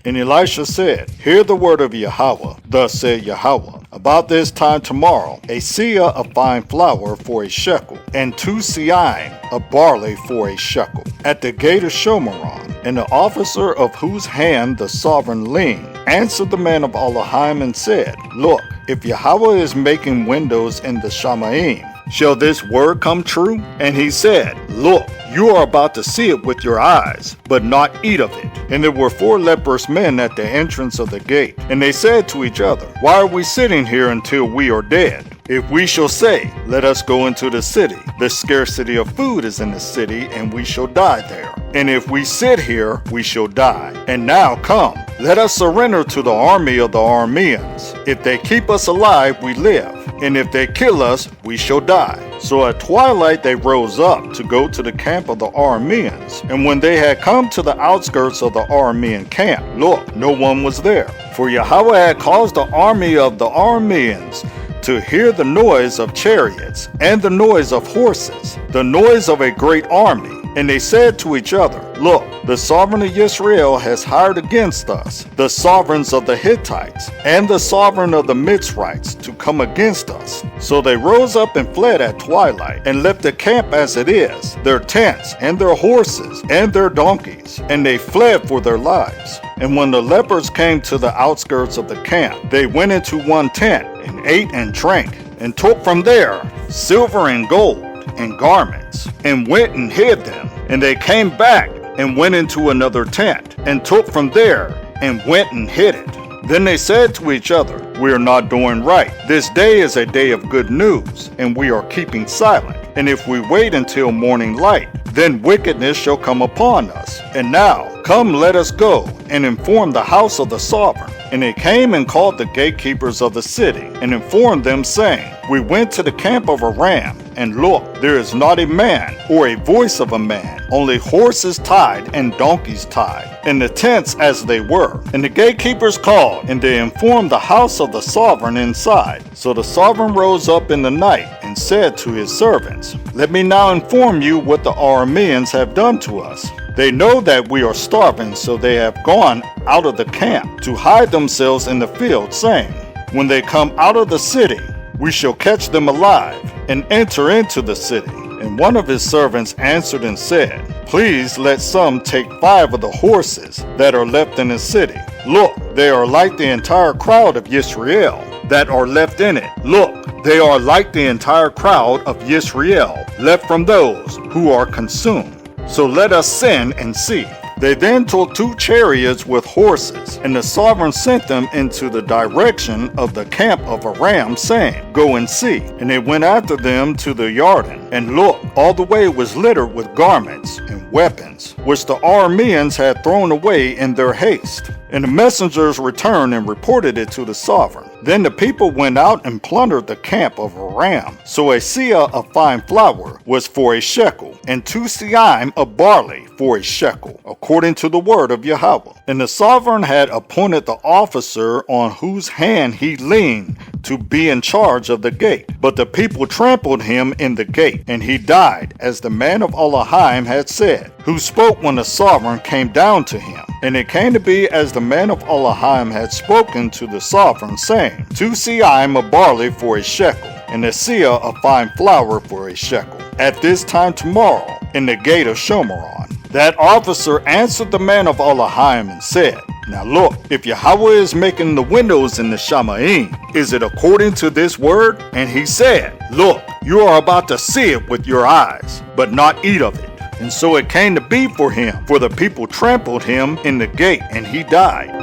And Elisha said, Hear the word of Yahweh. Thus said Yahweh, about this time tomorrow, a seah of fine flour for a shekel, and 2 seahim of barley for a shekel, at the gate of Shomeron. And the officer of whose hand the sovereign leaned answered the man of Elohim and said, Look, if Yahweh is making windows in the Shamaim, shall this word come true? And he said, Look, you are about to see it with your eyes, but not eat of it. And there were 4 leprous men at the entrance of the gate. And they said to each other, Why are we sitting here until we are dead? If we shall say, Let us go into the city, the scarcity of food is in the city, and we shall die there. And if we sit here, we shall die. And now come, let us surrender to the army of the Arameans. If they keep us alive, we live. And if they kill us, we shall die. So at twilight they rose up to go to the camp of the Arameans. And when they had come to the outskirts of the Aramean camp, look, no one was there. For Yahweh had caused the army of the Arameans to hear the noise of chariots and the noise of horses, the noise of a great army. And they said to each other, Look, the sovereign of Israel has hired against us the sovereigns of the Hittites and the sovereign of the Mitzrites to come against us. So they rose up and fled at twilight and left the camp as it is, their tents and their horses and their donkeys, and they fled for their lives. And when the lepers came to the outskirts of the camp, they went into one tent and ate and drank, and took from there silver and gold and garments, and went and hid them. And they came back and went into another tent, and took from there and went and hid it. Then they said to each other, We are not doing right. This day is a day of good news, and we are keeping silent. And if we wait until morning light, then wickedness shall come upon us. And now, come, let us go and inform the house of the sovereign. And they came and called the gatekeepers of the city, and informed them, saying, We went to the camp of Aram, and look, there is not a man or a voice of a man, only horses tied and donkeys tied, and the tents as they were. And the gatekeepers called, and they informed the house of the sovereign inside. So the sovereign rose up in the night and said to his servants, Let me now inform you what the Arameans have done to us. They know that we are starving, so they have gone out of the camp to hide themselves in the field, saying, When they come out of the city, we shall catch them alive and enter into the city. And one of his servants answered and said, Please let some take 5 of the horses that are left in the city. Look, they are like the entire crowd of Yisrael that are left in it. Look, they are like the entire crowd of Yisrael left from those who are consumed. So let us send and see. They then took 2 chariots with horses, and the sovereign sent them into the direction of the camp of Aram, saying, Go and see. And they went after them to the Jordan. And look, all the way was littered with garments and weapons, which the Arameans had thrown away in their haste. And the messengers returned and reported it to the sovereign. Then the people went out and plundered the camp of Aram. So a seah of fine flour was for a shekel, and 2 seahim of barley for a shekel, according to the word of Yahweh. And the sovereign had appointed the officer on whose hand he leaned to be in charge of the gate. But the people trampled him in the gate, and he died, as the man of Elohim had said, who spoke when the sovereign came down to him. And it came to be as the man of Elohim had spoken to the sovereign, saying, 2 seahim of barley for a shekel, and a seah of fine flour for a shekel, at this time tomorrow, in the gate of Shomeron. That officer answered the man of Elohim and said, Now look, if Yahweh is making the windows in the Shamaim, is it according to this word? And he said, Look, you are about to see it with your eyes, but not eat of it. And so it came to be for him, for the people trampled him in the gate, and he died.